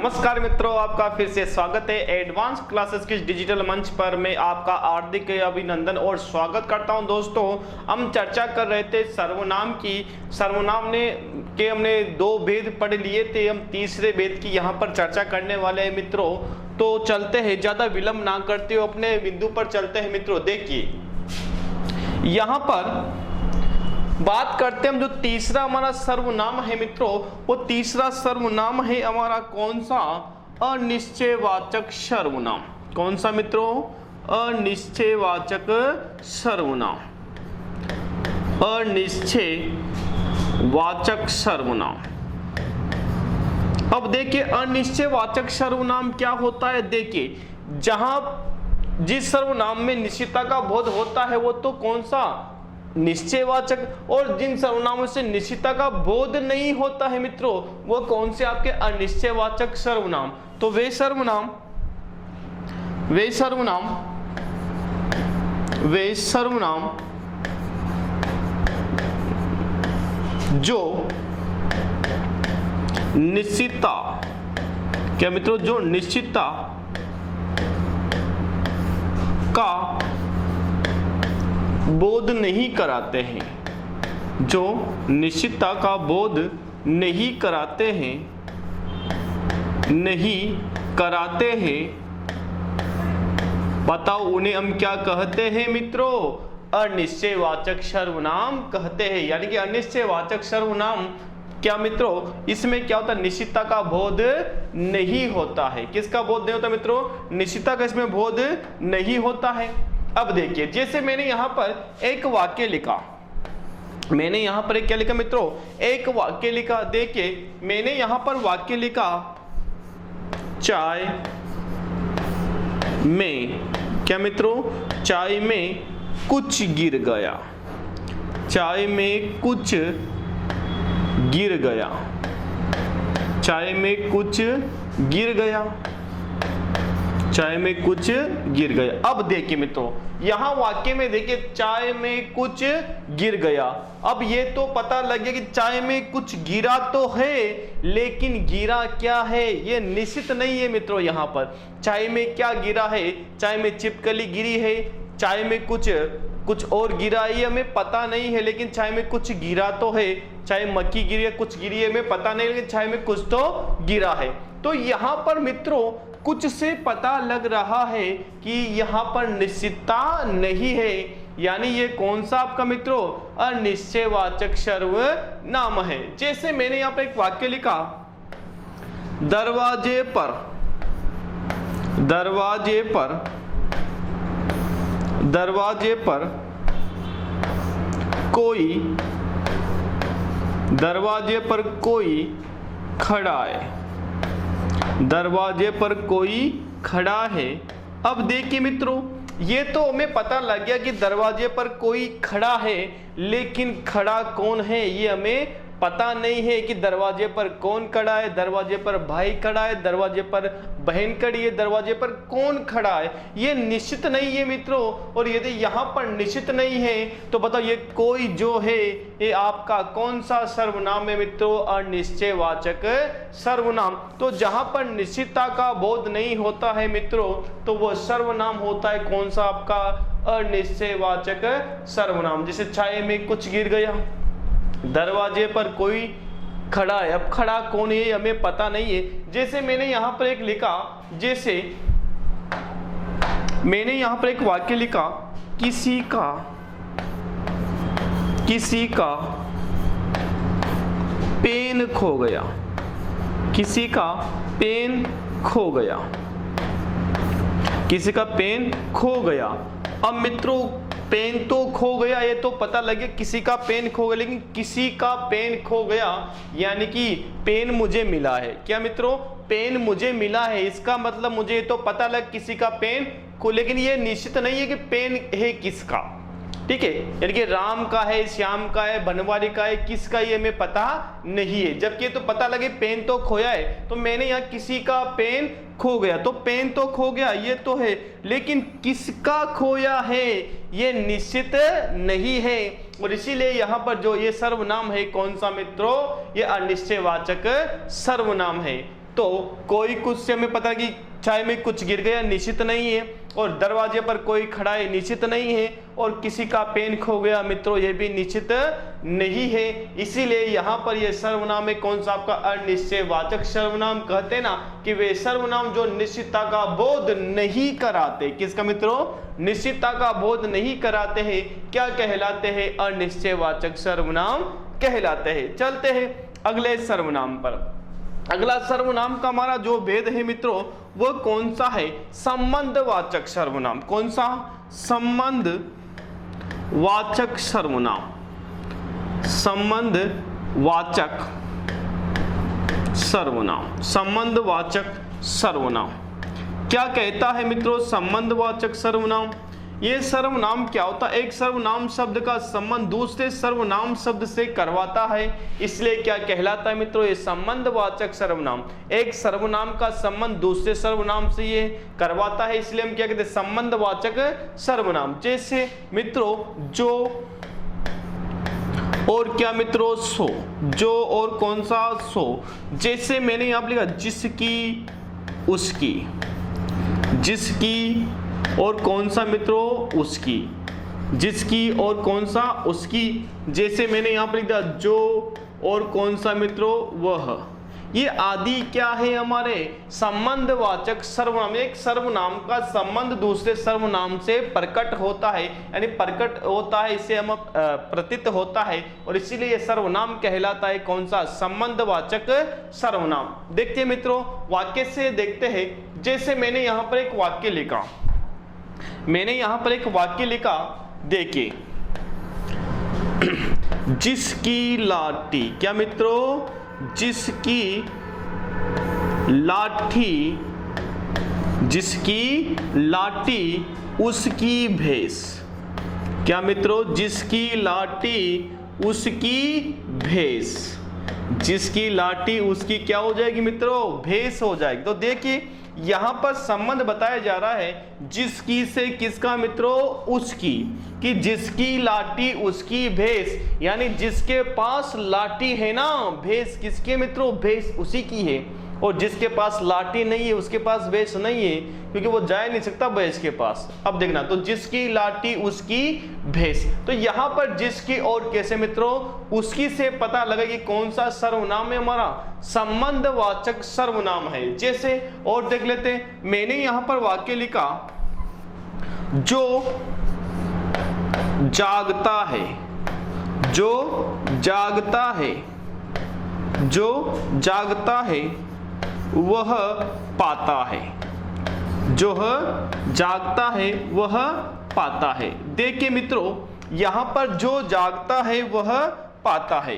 नमस्कार मित्रों, आपका फिर से स्वागत है एडवांस क्लासेस के डिजिटल मंच पर। मैं आपका हार्दिक अभिनंदन और स्वागत करता हूं। दोस्तों, हम चर्चा कर रहे थे सर्वनाम की। सर्वनाम के हमने दो भेद पढ़ लिए थे, हम तीसरे भेद की यहां पर चर्चा करने वाले हैं मित्रों। तो चलते हैं, ज्यादा विलंब ना करते हुए अपने बिंदु पर चलते हैं मित्रों। देखिए यहां पर बात करते हैं हम, जो तीसरा हमारा सर्वनाम है मित्रों, वो तीसरा सर्वनाम है हमारा कौन सा? अनिश्चयवाचक सर्वनाम। कौन सा मित्रों? अनिश्चयवाचक सर्वनाम। अनिश्चयवाचक सर्वनाम। अब देखिए अनिश्चयवाचक सर्वनाम क्या होता है। देखिए जहां जिस सर्वनाम में निश्चितता का बोध होता है वो तो कौन सा? निश्चयवाचक। और जिन सर्वनामों से निश्चितता का बोध नहीं होता है मित्रों, वो कौन से? आपके अनिश्चयवाचक सर्वनाम। तो वे सर्वनाम जो निश्चितता, क्या मित्रों? जो निश्चितता का बोध नहीं कराते हैं, जो निश्चितता का बोध नहीं कराते हैं, बताओ उन्हें हम क्या कहते हैं मित्रों? अनिश्चयवाचक सर्वनाम कहते हैं। यानी कि अनिश्चयवाचक सर्वनाम क्या मित्रों? इसमें क्या होता है? निश्चितता का बोध नहीं होता है। किसका बोध नहीं होता मित्रों? निश्चितता का इसमें बोध नहीं होता है। अब देखिए, जैसे मैंने यहां पर एक वाक्य लिखा, क्या लिखा मित्रों? एक वाक्य लिखा। देखिए मैंने यहां पर वाक्य लिखा, चाय में, क्या मित्रों? चाय में कुछ गिर गया। चाय में कुछ गिर गया। चाय में कुछ गिर गया। चाय में कुछ गिर गया। अब देखिए मित्रों, यहां वाक्य में देखिए चाय में कुछ गिर गया। अब ये तो पता लग गया कि चाय में कुछ गिरा तो है, लेकिन गिरा क्या है ये निश्चित नहीं है मित्रों। यहां पर चाय में क्या गिरा है? चाय में छिपकली गिरी है, चाय में कुछ और गिरा है, हमें पता नहीं है, लेकिन चाय में कुछ गिरा तो है। चाहे मक्खी गिरी है, कुछ गिरी है, हमें पता नहीं, लेकिन चाय में कुछ तो गिरा है। तो यहां पर मित्रों कुछ से पता लग रहा है कि यहां पर निश्चितता नहीं है। यानी ये कौन सा आपका मित्रों? अनिश्चयवाचक सर्वनाम है। जैसे मैंने यहां पर एक वाक्य लिखा, दरवाजे पर कोई खड़ा है। दरवाजे पर कोई खड़ा है। अब देखिए मित्रों, ये तो हमें पता लग गया कि दरवाजे पर कोई खड़ा है, लेकिन खड़ा कौन है ये हमें पता नहीं है कि दरवाजे पर कौन खड़ा है। दरवाजे पर भाई खड़ा है, दरवाजे पर बहन खड़ी है, दरवाजे पर कौन खड़ा है ये निश्चित नहीं है मित्रों। और यदि यहाँ पर निश्चित नहीं है तो बताओ ये कोई जो है ये आपका कौन सा सर्वनाम है मित्रों? अनिश्चयवाचक सर्वनाम। तो जहां पर निश्चितता का बोध नहीं होता है मित्रों, तो वो सर्वनाम होता है कौन सा? आपका अनिश्चयवाचक सर्वनाम। जैसे चाय में कुछ गिर गया, दरवाजे पर कोई खड़ा है। अब खड़ा कौन है हमें पता नहीं है। जैसे मैंने यहां पर एक लिखा, जैसे मैंने यहां पर एक वाक्य लिखा, किसी का पेन खो गया। किसी का पेन खो गया। किसी का पेन खो गया। अब मित्रों पेन तो खो गया, ये तो पता लगे किसी का पेन खो गया, लेकिन किसी का पेन खो गया यानी कि पेन मुझे मिला है। क्या मित्रों? पेन मुझे मिला है, इसका मतलब मुझे ये तो पता लग किसी का पेन खो, लेकिन ये निश्चित नहीं है कि पेन है किसका। ठीक है, यानी कि राम का है, श्याम का है, बनवारी का है, किसका ये हमें पता नहीं है। जबकि तो पता लगे पेन तो खोया है, तो मैंने यहाँ किसी का पेन खो गया, तो पेन तो खो गया ये तो है, लेकिन किसका खोया है ये निश्चित नहीं है। और इसीलिए यहाँ पर जो ये सर्वनाम है कौन सा मित्रों? ये अनिश्चयवाचक सर्वनाम है। तो कोई कुछ से हमें पता है कि चाय में कुछ गिर गया निश्चित नहीं है, और दरवाजे पर कोई खड़ा है निश्चित नहीं है, और किसी का पेन खो गया मित्रों ये भी निश्चित नहीं है। इसीलिए यहाँ पर ये सर्वनाम है कौन सा आपका अनिश्चयवाचक सर्वनाम। कहते हैं ना कि वे सर्वनाम जो निश्चितता का बोध नहीं कराते, किसका मित्रों, निश्चितता का बोध नहीं कराते हैं, क्या कहलाते हैं, अनिश्चयवाचक सर्वनाम कहलाते हैं। चलते हैं अगले सर्वनाम पर। अगला सर्वनाम का हमारा जो भेद है मित्रों वो कौन सा है, संबंधवाचक सर्वनाम। कौन सा, संबंधवाचक सर्वनाम। संबंधवाचक सर्वनाम, संबंधवाचक सर्वनाम क्या कहता है मित्रों, संबंधवाचक सर्वनाम। ये सर्वनाम क्या होता है, एक सर्वनाम शब्द का संबंध दूसरे सर्वनाम शब्द से करवाता है, इसलिए क्या कहलाता है मित्रों, ये संबंधवाचक सर्वनाम। एक सर्वनाम का संबंध दूसरे सर्वनाम से ये करवाता है, इसलिए हम क्या कहते हैं, संबंधवाचक सर्वनाम। जैसे मित्रों जो और क्या मित्रों, सो, जो और कौन सा, सो। जैसे मैंने यहां पर लिखा जिसकी, उसकी, जिसकी और कौन सा मित्रों, उसकी, जिसकी और कौन सा, उसकी। जैसे मैंने यहां पर लिखा जो और कौन सा मित्रों, वह। ये आदि क्या है, हमारे संबंधवाचक सर्वनाम। एक सर्वनाम का संबंध दूसरे सर्वनाम से प्रकट होता है, यानी प्रकट होता है, इससे हम प्रतीत होता है, और इसीलिए ये सर्वनाम कहलाता है कौन सा, संबंधवाचक सर्वनाम। देखते हैं मित्रों, वाक्य से देखते हैं। जैसे मैंने यहां पर एक वाक्य लिखा, मैंने यहां पर एक वाक्य लिखा, देखिए जिसकी लाठी, क्या मित्रों, जिसकी लाठी, जिसकी लाठी उसकी भैंस। क्या मित्रों, जिसकी लाठी उसकी भैंस, जिसकी लाठी उसकी क्या हो जाएगी मित्रों, भैंस हो जाएगी। तो देखिए यहां पर संबंध बताया जा रहा है जिसकी से किसका मित्रों, उसकी, कि जिसकी लाठी उसकी भैंस, यानी जिसके पास लाठी है ना, भैंस किसके मित्रों, भैंस उसी की है। और जिसके पास लाठी नहीं है उसके पास भैंस नहीं है, क्योंकि वो जा नहीं सकता भैंस के पास। अब देखना, तो जिसकी लाठी उसकी भैंस, तो यहां पर जिसकी और कैसे मित्रों, उसकी से पता लगा कि कौन सा सर्वनाम है, हमारा संबंधवाचक सर्वनाम है। जैसे और देख लेते हैं, मैंने यहां पर वाक्य लिखा, जो जागता है, जो जागता है, जो जागता है वह पाता है, जो जागता है वह पाता है। देखिए मित्रों यहां पर जो जागता है वह पाता है,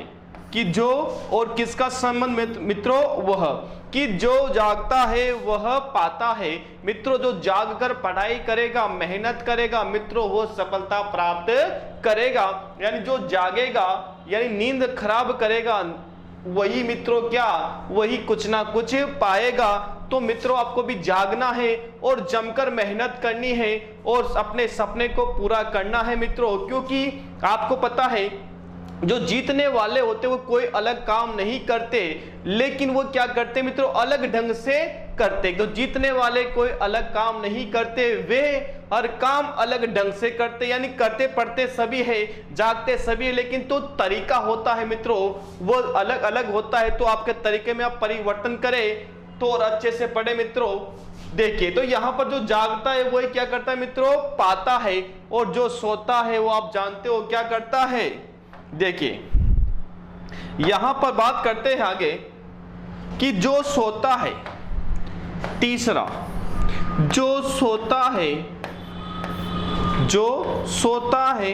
कि जो और किसका संबंध मित्रों, वह, कि जो जागता है वह पाता है। मित्रों जो जागकर पढ़ाई करेगा, मेहनत करेगा मित्रों, वो सफलता प्राप्त करेगा। यानी जो जागेगा, यानी नींद खराब करेगा, वही मित्रों क्या, वही कुछ ना कुछ पाएगा। तो मित्रों आपको भी जागना है और जमकर मेहनत करनी है और अपने सपने को पूरा करना है मित्रों, क्योंकि आपको पता है जो जीतने वाले होते वो कोई अलग काम नहीं करते, लेकिन वो क्या करते मित्रों, अलग ढंग से करते। तो जीतने वाले कोई अलग काम नहीं करते, वे हर काम अलग ढंग से करते, यानी करते पढ़ते सभी है, जागते सभी है, लेकिन तो तरीका होता है मित्रों वो अलग अलग होता है। तो आपके तरीके में आप परिवर्तन करें तो और अच्छे से पढ़े मित्रों। देखिए तो यहां पर जो जागता है वो क्या करता है मित्रों, पाता है, और जो सोता है वो आप जानते हो क्या करता है। देखिए यहां पर बात करते हैं आगे कि जो सोता है, तीसरा जो सोता है, जो सोता है,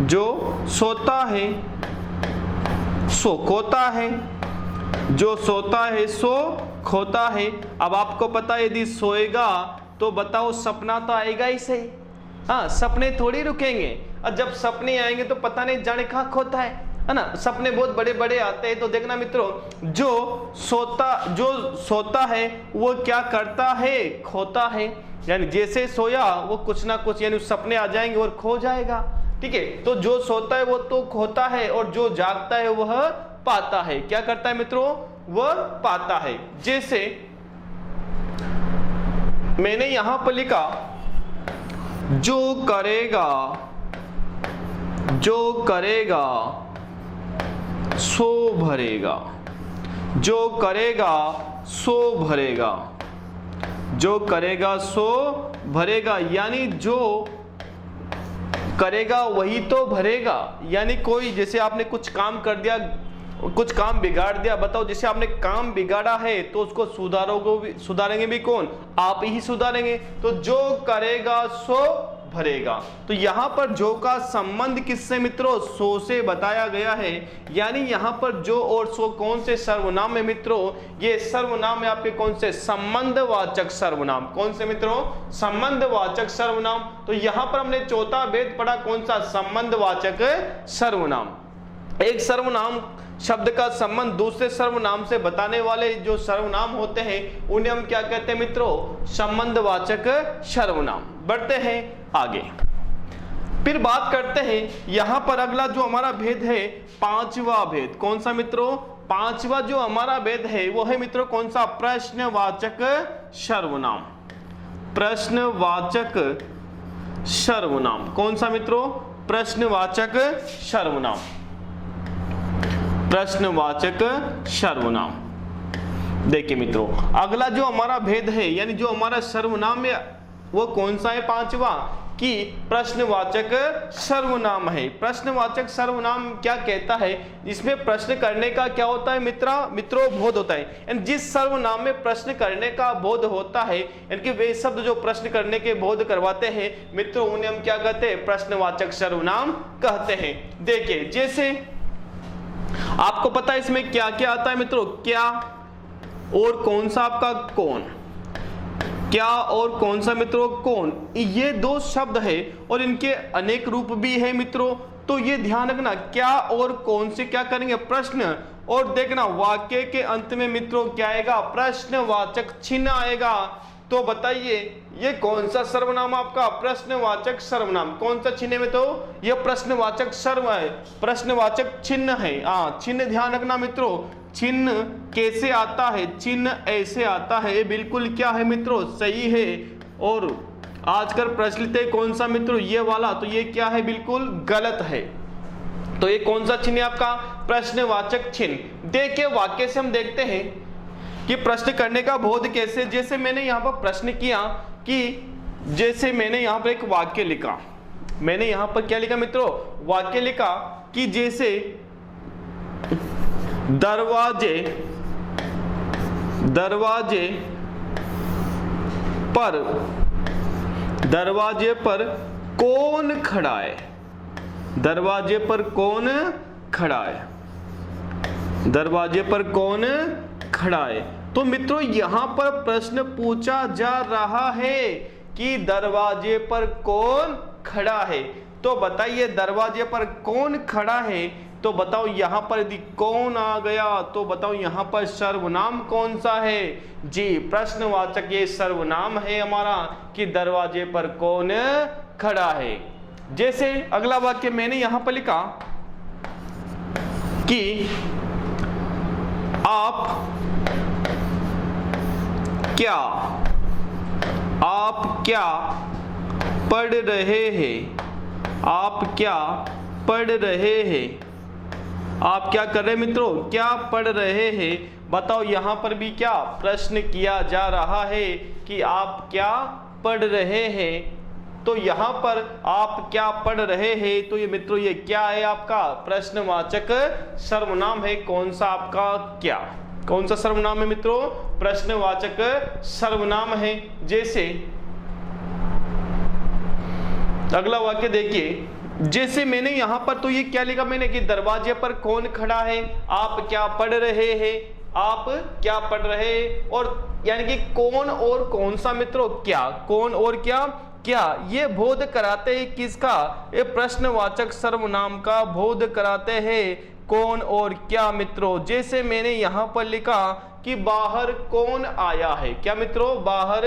जो सोता है सो खोता है, जो सोता है सो खोता है। अब आपको पता है यदि सोएगा तो बताओ सपना तो आएगा ही सही, हाँ सपने थोड़ी रुकेंगे, और जब सपने आएंगे तो पता नहीं जाने कहाँ खोता है ना। सपने बहुत बड़े बड़े आते हैं। तो देखना मित्रों जो सोता है वो क्या करता है, खोता है, यानी जैसे सोया वो कुछ ना कुछ यानी सपने आ जाएंगे और खो जाएगा। ठीक है, तो जो सोता है वो तो खोता है और जो जागता है वह पाता है। क्या करता है मित्रों, वह पाता है। जैसे मैंने यहां पर लिखा जो करेगा सो भरेगा, जो करेगा सो भरेगा, जो करेगा सो भरेगा, यानी जो करेगा वही तो भरेगा। यानी कोई जैसे आपने कुछ काम कर दिया, कुछ काम बिगाड़ दिया, बताओ जैसे आपने काम बिगाड़ा है तो उसको सुधारेंगे भी कौन? आप ही सुधारेंगे। तो जो करेगा सो भरेगा। तो यहां पर जो का संबंध किससे मित्रों? सो से बताया गया है। यानी यहां पर जो और सो कौन से सर्वनाम है मित्रों? ये सर्वनाम है आपके कौन से? संबंधवाचक सर्वनाम। कौन से मित्रों? संबंधवाचक सर्वनाम। तो यहां पर हमने चौथा भेद पढ़ा, कौन सा? संबंधवाचक सर्वनाम। एक सर्वनाम शब्द का संबंध दूसरे सर्वनाम से बताने वाले जो सर्वनाम होते हैं उन्हें हम क्या कहते हैं मित्रों? संबंधवाचक सर्वनाम। बढ़ते हैं आगे, फिर बात करते हैं यहां पर अगला जो हमारा भेद है पांचवा भेद। कौन सा मित्रों? पांचवा जो हमारा भेद है वो है मित्रों कौन सा? प्रश्नवाचक सर्वनाम। प्रश्नवाचक सर्वनाम। कौन सा मित्रों? प्रश्नवाचक सर्वनाम। प्रश्नवाचक सर्वनाम। देखिए मित्रों, अगला जो हमारा भेद है यानी जो हमारा सर्वनाम है वो कौन सा है? पांचवा, कि प्रश्नवाचक सर्वनाम है। प्रश्नवाचक सर्वनाम क्या कहता है? इसमें प्रश्न करने का क्या होता है मित्रों? बोध होता है। यानी जिस सर्वनाम में प्रश्न करने का बोध होता है, यानी कि वे शब्द जो प्रश्न करने के बोध करवाते हैं मित्रों, उन्हें हम क्या कहते हैं? प्रश्नवाचक सर्वनाम कहते हैं। देखिए जैसे आपको पता है इसमें क्या क्या आता है मित्रों? क्या और कौन सा आपका? कौन। क्या और कौन सा मित्रों? कौन। ये दो शब्द है और इनके अनेक रूप भी है मित्रों। तो ये ध्यान रखना, क्या और कौन से क्या करेंगे? प्रश्न। और देखना वाक्य के अंत में मित्रों क्या आएगा? प्रश्नवाचक चिन्ह आएगा। तो बताइए ये कौन सा सर्वनाम आपका? प्रश्नवाचक सर्वनाम। कौन सा चिन्ह में? तो ये प्रश्नवाचक सर्व है, प्रश्नवाचक चिन्ह है। चिन्ह ध्यान रखना मित्रों। चिन्ह कैसे आता है? चिन्ह ऐसे आता है। बिल्कुल क्या है मित्रों? सही है। और आजकल प्रचलित है कौन सा मित्रों? ये वाला। तो ये क्या है? बिल्कुल गलत है। तो ये कौन सा चिन्ह है आपका? प्रश्नवाचक चिन्ह। देखिए वाक्य से हम देखते हैं कि प्रश्न करने का बोध कैसे। जैसे मैंने यहाँ पर प्रश्न किया कि जैसे मैंने यहाँ पर एक वाक्य लिखा, मैंने यहाँ पर क्या लिखा मित्रों? वाक्य लिखा कि जैसे दरवाजे पर कौन खड़ा है? दरवाजे पर कौन खड़ा है? दरवाजे पर कौन खड़ा है? तो मित्रों यहां पर प्रश्न पूछा जा रहा है कि दरवाजे पर कौन खड़ा है। तो बताइए दरवाजे पर कौन खड़ा है? तो बताओ यहां पर यदि कौन आ गया तो बताओ यहां पर सर्वनाम कौन सा है? जी प्रश्नवाचक ये सर्वनाम है हमारा कि दरवाजे पर कौन खड़ा है। जैसे अगला वाक्य मैंने यहां पर लिखा कि आप क्या पढ़ रहे हैं? आप क्या पढ़ रहे हैं? आप क्या कर रहे हैं मित्रों? क्या पढ़ रहे हैं? बताओ यहां पर भी क्या प्रश्न किया जा रहा है कि आप क्या पढ़ रहे हैं। तो यहां पर आप क्या पढ़ रहे हैं, तो ये मित्रों ये क्या है आपका? प्रश्नवाचक सर्वनाम है। कौन सा आपका? क्या। कौन सा सर्वनाम है मित्रों? प्रश्नवाचक सर्वनाम है। जैसे अगला वाक्य देखिए, जैसे मैंने यहां पर तो ये क्या लिखा मैंने कि दरवाजे पर कौन खड़ा है? आप क्या पढ़ रहे हैं? आप क्या पढ़ रहे हैं? और यानी कि कौन और कौन सा मित्रों? क्या। कौन और क्या? क्या। ये बोध कराते हैं किसका? ये प्रश्नवाचक सर्वनाम का बोध कराते हैं। कौन और क्या मित्रों? जैसे मैंने यहां पर लिखा कि बाहर कौन आया है? क्या मित्रों? बाहर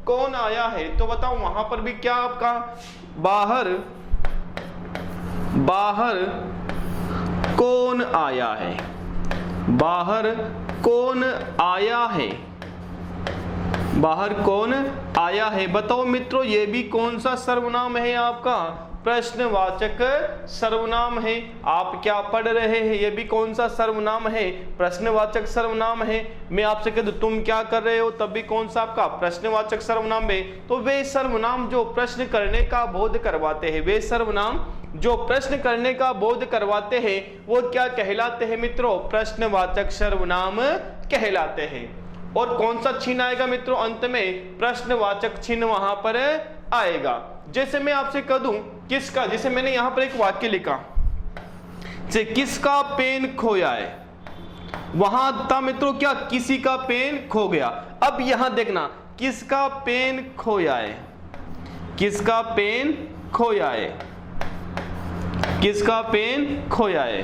कौन आया है? तो बताओ वहां पर भी क्या आपका? बाहर कौन आया है? बाहर कौन आया है? बाहर कौन आया है? बताओ मित्रों, ये भी कौन सा सर्वनाम है? आपका प्रश्नवाचक सर्वनाम है। आप क्या पढ़ रहे हैं? ये भी कौन सा सर्वनाम है? प्रश्नवाचक सर्वनाम है। मैं आपसे कह दूं तुम क्या कर रहे हो, तब भी कौन सा आपका प्रश्नवाचक सर्वनाम है। तो वे सर्वनाम जो प्रश्न करने का बोध करवाते हैं, वे सर्वनाम जो प्रश्न करने का बोध करवाते हैं, वो क्या कहलाते हैं मित्रों? प्रश्नवाचक सर्वनाम कहलाते हैं। और कौन सा चिन्ह आएगा मित्रों? अंत में प्रश्नवाचक चिन्ह वहां पर आएगा। जैसे मैं आपसे कह दूं किसका, जैसे मैंने यहां पर एक वाक्य लिखा, जैसे किसका पेन खोया है, वहां था मित्रों क्या? किसी का पेन खो गया। अब यहां देखना, किसका पेन खोया है, किसका पेन खोया है, किसका पेन खोया है।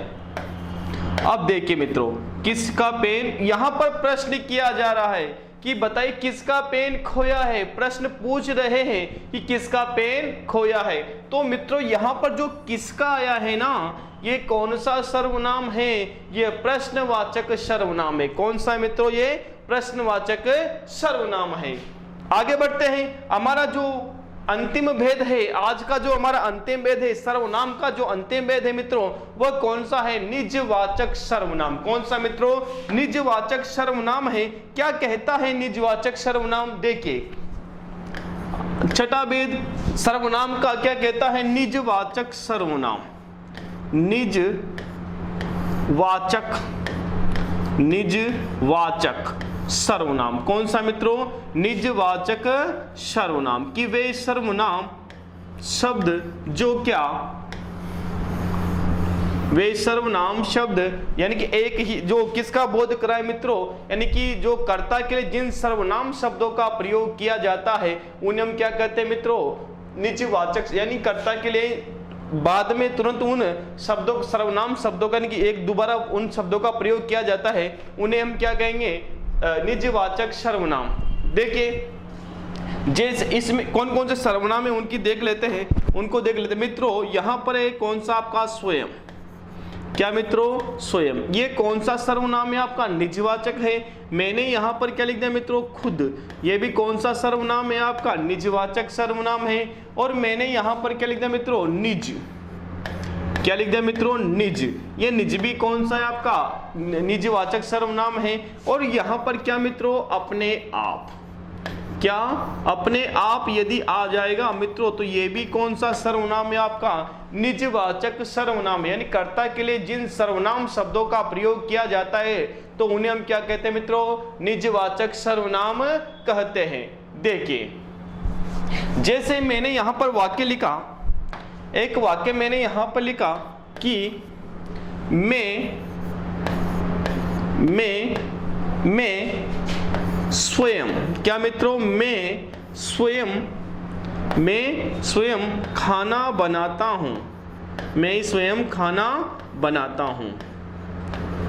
अब देखिए मित्रों, किसका पेन, यहां पर प्रश्न किया जा रहा है कि बताइए किसका पेन खोया है। प्रश्न पूछ रहे हैं कि किसका पेन खोया है। तो मित्रों यहां पर जो किसका आया है ना, ये कौन सा सर्वनाम है? ये प्रश्नवाचक सर्वनाम है। कौन सा मित्रों? ये प्रश्नवाचक सर्वनाम है। आगे बढ़ते हैं। हमारा जो अंतिम भेद है, आज का जो हमारा अंतिम भेद है, सर्वनाम का जो अंतिम भेद है मित्रों, वह कौन सा है? निजवाचक सर्वनाम। कौन सा मित्रों? निजवाचक सर्वनाम है। क्या कहता है निजवाचक सर्वनाम? देखिए, छठा भेद सर्वनाम का क्या कहता है? निजवाचक सर्वनाम। निजवाचक, निजवाचक सर्वनाम। कौन सा मित्रों? निजवाचक सर्वनाम। कि वे सर्वनाम शब्द जो क्या, वे सर्वनाम शब्द यानी कि एक ही, जो किसका बोध कराए मित्रों? यानी कि जो कर्ता के लिए जिन सर्वनाम शब्दों का प्रयोग किया जाता है, उन्हें हम क्या कहते हैं मित्रों? निजवाचक। यानी कर्ता के लिए बाद में तुरंत उन शब्दों, सर्वनाम शब्दों का, यानी कि एक दोबारा उन शब्दों का प्रयोग किया जाता है, उन्हें हम क्या कहेंगे? निजवाचक सर्वनाम। देखिए, जैसे इसमें कौन कौन से सर्वनाम है उनकी देख लेते हैं, उनको देख लेते हैं मित्रों। यहां पर है कौन सा आपका? स्वयं। क्या मित्रों? स्वयं। ये कौन सा सर्वनाम है? आपका निजवाचक है। मैंने यहां पर क्या लिख दिया मित्रों? खुद। ये भी कौन सा सर्वनाम है? आपका निजवाचक सर्वनाम है। और मैंने यहां पर क्या लिख दिया मित्रों? निज। क्या लिख दिया मित्रों? निज। ये निज भी कौन सा है? आपका निजवाचक सर्वनाम है। और यहां पर क्या मित्रों? अपने आप। क्या? अपने आप यदि आ जाएगा मित्रों, तो ये भी कौन सा सर्वनाम है? आपका निजवाचक सर्वनाम है। यानी कर्ता के लिए जिन सर्वनाम शब्दों का प्रयोग किया जाता है, तो उन्हें हम क्या कहते हैं मित्रों? निजवाचक सर्वनाम कहते हैं। देखिए, जैसे मैंने यहां पर वाक्य लिखा, एक वाक्य मैंने यहां पर लिखा कि मैं स्वयं, क्या मित्रों? मैं स्वयं खाना बनाता हूं। मैं स्वयं खाना बनाता हूं।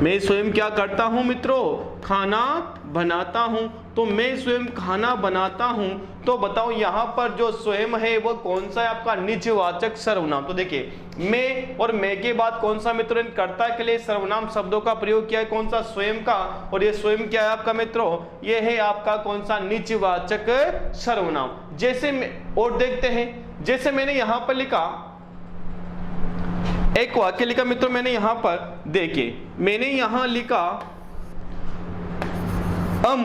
मैं स्वयं क्या करता हूं मित्रों? खाना बनाता हूं। तो मैं स्वयं खाना बनाता हूं। तो बताओ यहां पर जो स्वयं है वो कौन सा है? आपका निजवाचक सर्वनाम। तो देखिए, मैं और मैं के बाद कौन सा मित्रों? कर्ता के लिए सर्वनाम शब्दों का प्रयोग किया है, कौन सा? स्वयं का। और ये स्वयं क्या है आपका मित्रों? ये है आपका कौन सा? निजवाचक सर्वनाम। जैसे और देखते हैं, जैसे मैंने यहां पर लिखा, एक वाक्य लिखा मित्रों मैंने यहां पर, देखिए मैंने यहां लिखा हम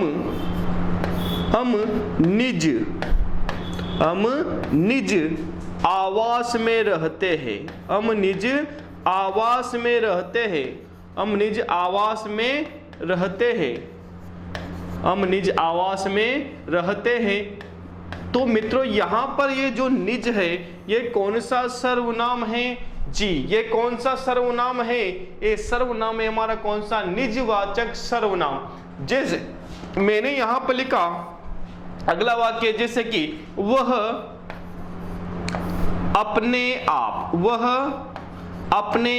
निज आवास में रहते हैं। हम निज आवास में रहते हैं। हम निज आवास में रहते हैं। हम निज आवास में रहते हैं। तो मित्रों यहां पर ये जो निज है, ये कौन सा सर्वनाम है? जी, ये कौन सा सर्वनाम है? ये सर्वनाम है हमारा कौन सा? निजवाचक सर्वनाम। जैसे मैंने यहां पर लिखा अगला वाक्य, जैसे कि वह अपने आप, वह अपने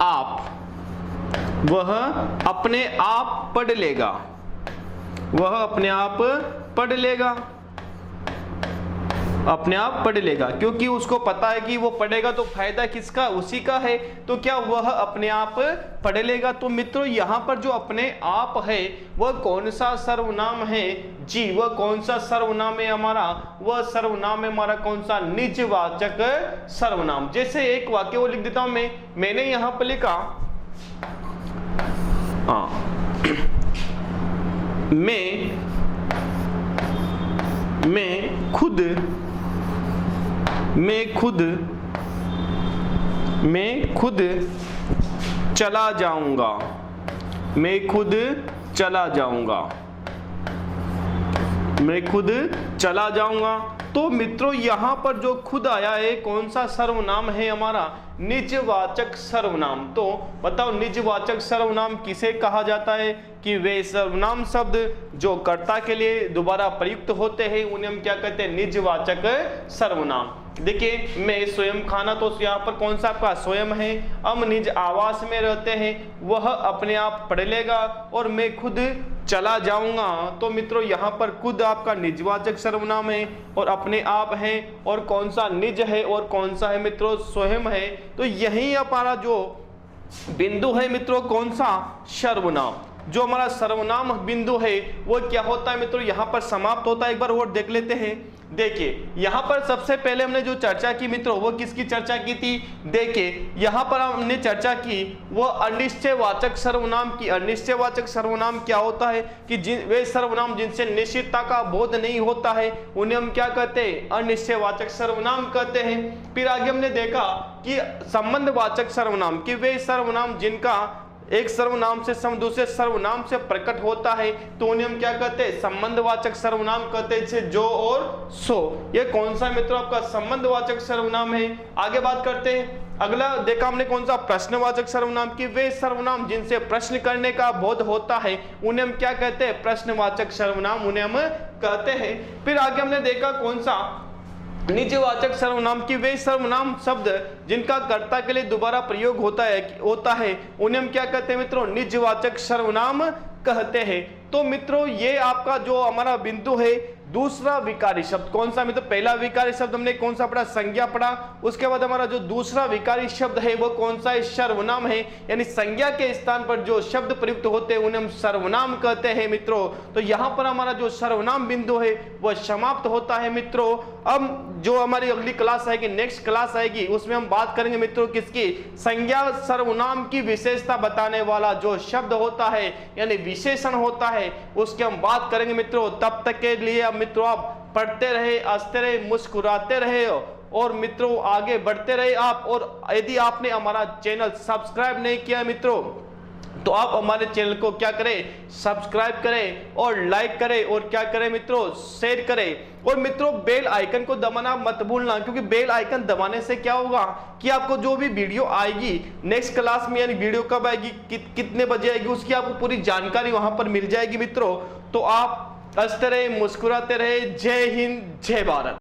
आप, वह अपने आप पढ़ लेगा। वह अपने आप पढ़ लेगा। अपने आप पढ़ लेगा, क्योंकि उसको पता है कि वो पढ़ेगा तो फायदा किसका, उसी का है, तो क्या वह अपने आप पढ़ लेगा। तो मित्रों यहाँ पर जो अपने आप है वह कौन सा सर्वनाम है जी, वह कौन सा सर्वनाम है हमारा, वह सर्वनाम है हमारा कौन सा, निजवाचक सर्वनाम। जैसे एक वाक्य वो लिख देता हूं मैंने यहां पर लिखा मैं खुद चला जाऊंगा, मैं खुद चला जाऊंगा। तो मित्रों यहां पर जो खुद आया है कौन सा सर्वनाम है हमारा, निजवाचक सर्वनाम। तो बताओ निजवाचक सर्वनाम किसे कहा जाता है कि वे सर्वनाम शब्द जो कर्ता के लिए दोबारा प्रयुक्त होते हैं उन्हें हम क्या कहते हैं, निजवाचक सर्वनाम। देखिए मैं स्वयं खाना, तो यहाँ पर कौन सा आपका स्वयं है, हम निज आवास में रहते हैं, वह अपने आप पढ़ लेगा, और मैं खुद चला जाऊंगा। तो मित्रों यहाँ पर खुद आपका निजवाचक सर्वनाम है और अपने आप है, और कौन सा निज है और कौन सा है मित्रों स्वयं है। तो यही हमारा जो बिंदु है मित्रों कौन सा, सर्वनाम। जो हमारा सर्वनाम बिंदु है वो क्या होता है मित्रों, यहाँ पर समाप्त होता है। एक बार और देख लेते हैं। देखिए यहाँ पर सबसे पहले हमने जो चर्चा की मित्रों वो किसकी चर्चा की थी, देखिए यहाँ पर हमने चर्चा की वो अनिश्चयवाचक सर्वनाम की। अनिश्चयवाचक सर्वनाम क्या होता है कि वे सर्वनाम जिनसे निश्चितता का बोध नहीं होता है उन्हें हम क्या कहते हैं, अनिश्चयवाचक सर्वनाम कहते हैं। फिर आगे हमने देखा कि संबंधवाचक सर्वनाम, कि वे सर्वनाम जिनका एक सर्वनाम से दूसरे सर्वनाम से प्रकट होता है तो उन्हें हम क्या कहते हैं, संबंधवाचक सर्वनाम कहते हैं, जैसे जो और सो। ये कौन सा मित्रों आपका संबंधवाचक सर्वनाम है। आगे बात करते हैं। अगला देखा हमने कौन सा, प्रश्नवाचक सर्वनाम, की वे सर्वनाम जिनसे प्रश्न करने का बोध होता है उन्हें हम क्या कहते हैं, प्रश्नवाचक सर्वनाम उन्हें हम कहते हैं। फिर आगे हमने देखा कौन सा, निजवाचक सर्वनाम, की वे सर्वनाम शब्द जिनका कर्ता के लिए दोबारा प्रयोग होता है उन्हें हम क्या कहते हैं मित्रों, निजवाचक सर्वनाम कहते हैं। तो मित्रों ये आपका जो हमारा बिंदु है दूसरा विकारी शब्द कौन सा मित्रों, पहला विकारी शब्द हमने कौन सा पढ़ा, संज्ञा पढ़ा। उसके बाद हमारा जो दूसरा विकारी शब्द है वो कौन सा है, सर्वनाम है। यानी संज्ञा के स्थान पर जो शब्द प्रयुक्त होते हैं उन्हें हम सर्वनाम कहते हैं मित्रों। तो यहाँ पर हमारा जो सर्वनाम बिंदु है वह समाप्त होता है मित्रों। अब जो हमारी अगली क्लास आएगी, नेक्स्ट क्लास आएगी, उसमें हम बात करेंगे मित्रों किसकी, संज्ञा सर्वनाम की विशेषता बताने वाला जो शब्द होता है यानी विशेषण होता है उसकी हम बात करेंगे मित्रों। तब तक के लिए अब मित्रों आप पढ़ते रहे, हंसते रहे, मुस्कुराते रहे और मित्रों आगे बढ़ते रहे आप। और यदि आपने हमारा चैनल सब्सक्राइब नहीं किया मित्रों तो आप हमारे चैनल को क्या करें, सब्सक्राइब करें और लाइक करें और क्या करें मित्रों, शेयर करें। और मित्रों बेल आइकन को दबाना मत भूलना, क्योंकि बेल आइकन दबाने से क्या होगा कि आपको जो भी वीडियो आएगी नेक्स्ट क्लास में, यानी वीडियो कब आएगी, कितने बजे आएगी, उसकी आपको पूरी जानकारी वहां पर मिल जाएगी मित्रों। तो आप हंसते रहे, मुस्कुराते रहे। जय हिंद, जय भारत।